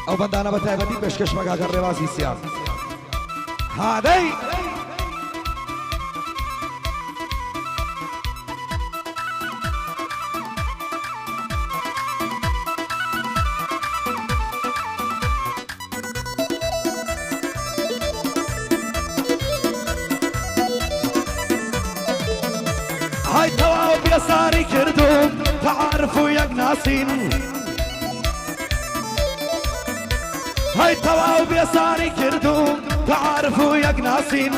او بندانه بتایبەتی پێشکەش مەگاگە ڕێوازی سیام هادەی هاي تواو بيساري كردوم تعرفوا يا ناسين هاي تواو بيساري كردوم تعرفوا يا ناسين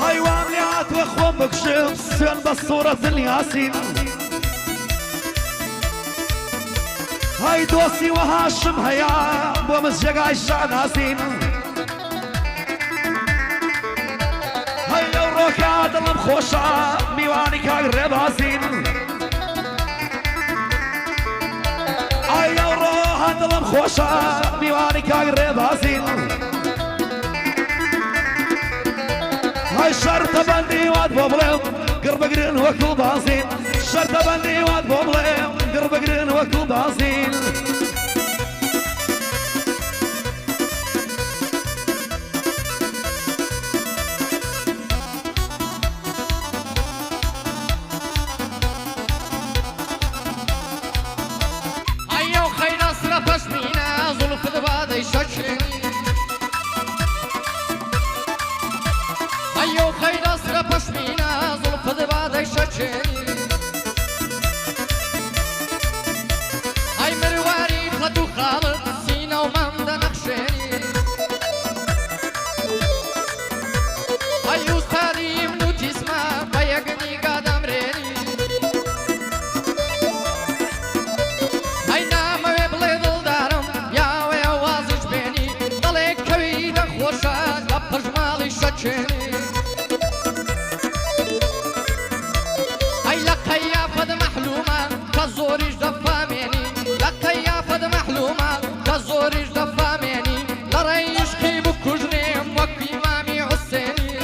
هاي وامليات واخوان بكشم سن بالصورة الياسين هاي دوسي وهاشم هيا ومسجقاي الشعناسين روكا دلم خوشا میوانی کاغ ربازین آیا روها دلم خوشا میوانی کاغ ربازین های شرط بندی واد بابلم قرب قرن وکل بازین شرط بندی واد بابلم قرب قرن وکل بازین أيو خير أسرى بشمينا ظلف دبادي شجني أي مرواري خدو خالد سينا ومامدا نخشني أي أستاذي منو تسمع بيقني قادم ريني أي نام ويبلي ظل دارم يا ويا وازج بيني ضليك كويدا خوشا لبج مالي شجني كزوريش دفاميني لقيا فد محلومة كزوريش دفاميني لريش خيبو كجنيم وكي مامي حسيني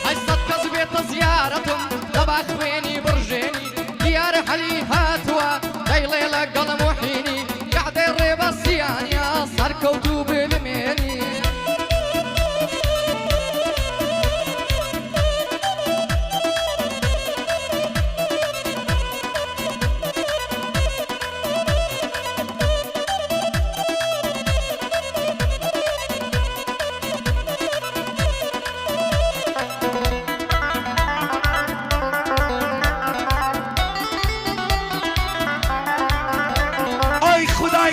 هاي صد كزبيت زيارتم دبا خويني برجيني ديار حلي هاتوا ليلي لقل موحيني قعدي الريبا السياني صار كوتو بالميني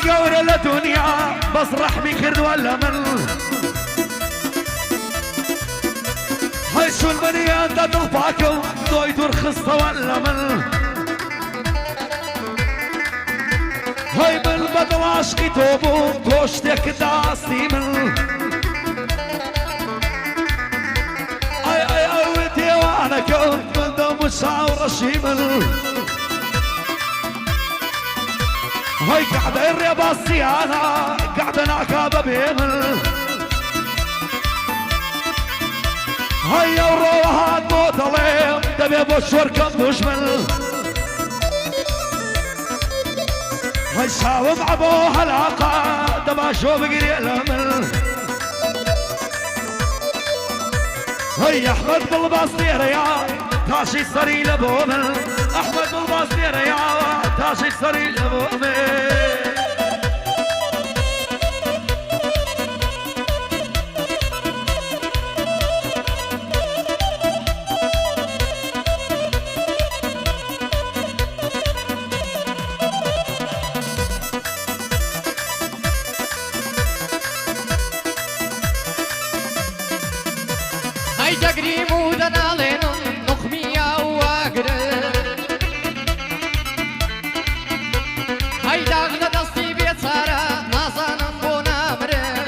قورة لدنيا بس رحمي كرد ولا من هاي شو المنية انت تلفاكو دويد ورخصة ولا من هاي بالبدل عشقي توبو توشتك داستي من اي اودي وانا كنت من دم الشعور شيمل هاي قاعدة الرباصي أنا قاعدة نعكابة بيمل هاي وروحات موت عليهم دبي بوشور كم دشمل هاي شاوم عبوها العقا دبا شوف قري الأمل هاي أحمد بالباصي رياض تاشي صري لبومل أحمد بالباصي رياض تاشي صري لبومل هاي تقري مودنا لينم نخمية واقرر هاي داغنا دستي بيت سارة نازانم بو نامرر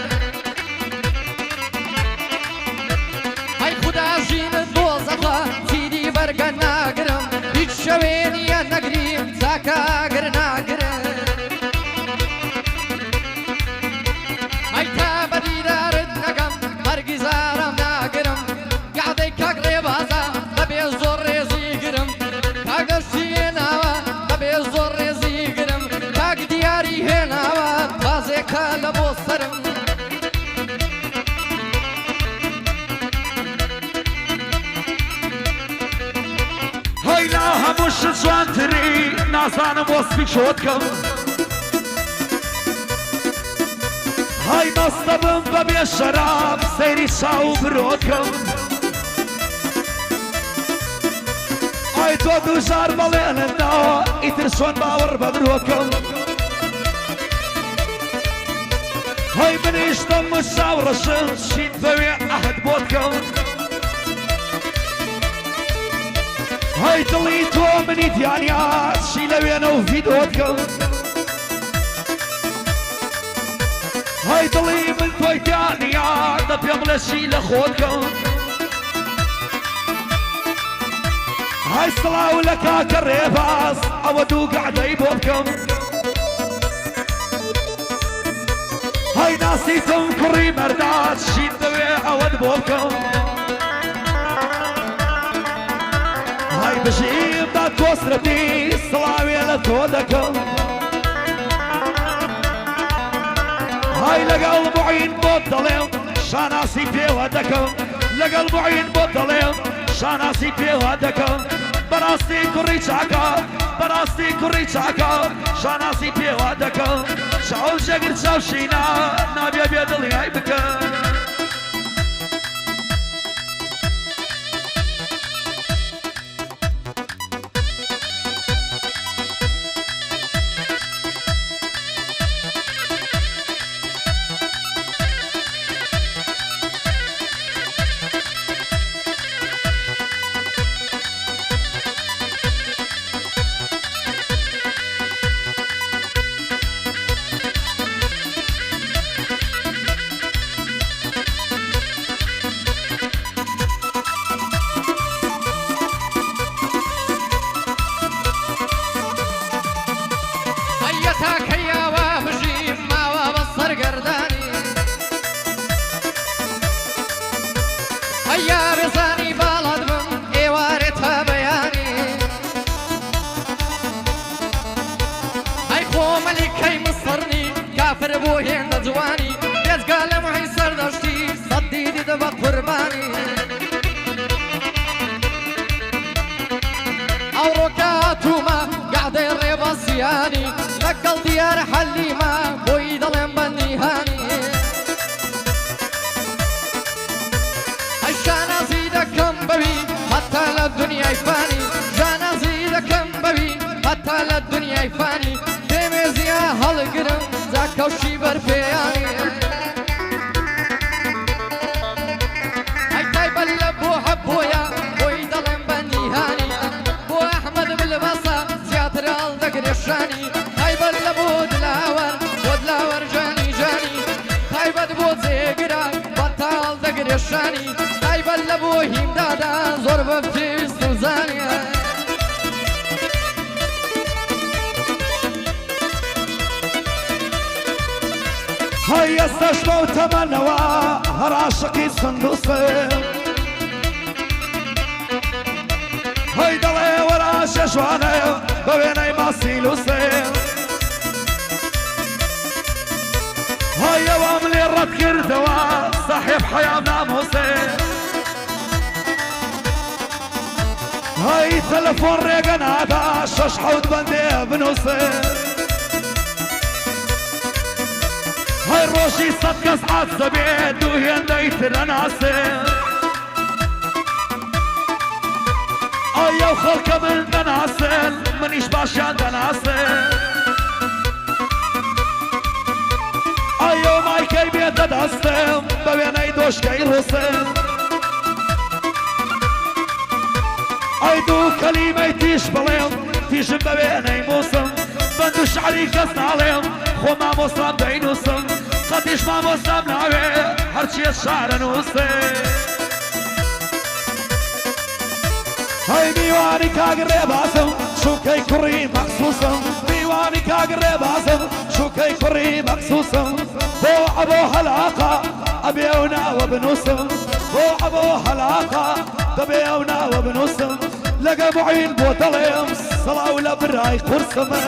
هاي خدا جين الدوزخة سيدي برقا ناقرم هيج شويني يا نقريم زاكا قر ناقرر هاي تابدي دارد نقم برقي زارم ناقرم قاعدي كاقري بازا ببي الزور ريزي قرم كاقر هموش جوانتری نازانم وەسفی چۆت کەم های مەستە بم بەبێ شەراب سەیری چاو برۆت کەم های تۆ دووژار بەڵێننەوە ئیتر چۆن باوەڕ بە برۆت کەم های منیشتم مشاو ڕەشم چین بەوێ ئەهەد بۆت کەم های دڵی تۆ منی دیانیا چی لەوێنە و ڤیدۆت کەم های دڵی من تۆی دیانیا دە پێم بڵێ چی لە خۆت کەم های سڵاو لە کاکە ڕێباز ئەوە دوو گەعدەی بۆ بکەم های ناسیتم کوڕی مەرداد چین دەوێ ئەوەت بۆ بکەم های بژیم دا تۆسرەتی سڵاوێ لە تۆ دەکەم های لەگەڵ موعین بۆت دەڵێم شاناسی پێوە دەکەم لەگەڵ موعین بۆت دەڵێم شاناسی پێوە دەکەم بەڕاستی کوڕی چاکە بەڕاستی کوڕی چاکە شاناسی پێوە دەکەم چاو جەگر چاوشینە نابێ بێ دڵیای بکەم لەگەڵ دیار حەلیمە بۆی دەڵێم بەندی هانی ئەی شانازی دەکەم بەوی هەتا لە دنیای فانی شانازی دەکەم بەوی هەتا لە دنیای فانی پێمێزیە هەڵگرم زاکەوشی بەرپێیانی ئەی تایبەت لە بۆ هەبۆیە بۆی دەڵێم بەندی هانی بۆ ئەحمەد بلبەسە زیاتر هەڵدەگرێشانی تایبەت لە بۆ دلاوەر جانی جانی تایبەت بۆ جێگرە بەتە هەڵدەگرێشانی تایبەت لە بۆ هیمدادا زۆر بە پێویست و زانیە های ئێستەش بەو تەمەنەوە هەر عاشقی سندووسم های دەڵێ وەرە شەشوانەیە بە وێنەی ماسیلوسم های ئەوەم لێ ڕەت کردەوە ساحێب حەیام نامۆسم های تەلەفۆن ڕێگە نادا شەش حەوت بەندێ بنووسم های ڕۆژی سەد کەس عات دەبێت دوو هێندەی ترە ناسم ئەو خەڵکە من دەناسن منیش باشیان دەناسن ئەو مایکەی بێتە دەستم بە وێنەی دۆشکەی ڕووسم ئەی دوو کەلیمەی تیش بڵێم تیژم بە وێنەی مووسم بەند و شعری کەس ناڵێم خۆ مامۆستام دەینووسم قەتیش مامۆستام ناوێ هەرچیە شارە نووسم های میوانی کاگڕێ باسم شوکەی کوڕی مەخسووسم میوانی کاگڕێ باسم شوکەی کوڕی مەخسووسم بۆ ئەبۆ هەلاقە ئەبێ ئەو ناوە بنووسم بۆ ئەبۆ هەلاقە دەبێ ئەو ناوە بنووسم لەگە موعین بۆ دەڵێم سڵاو لە برای قورسمە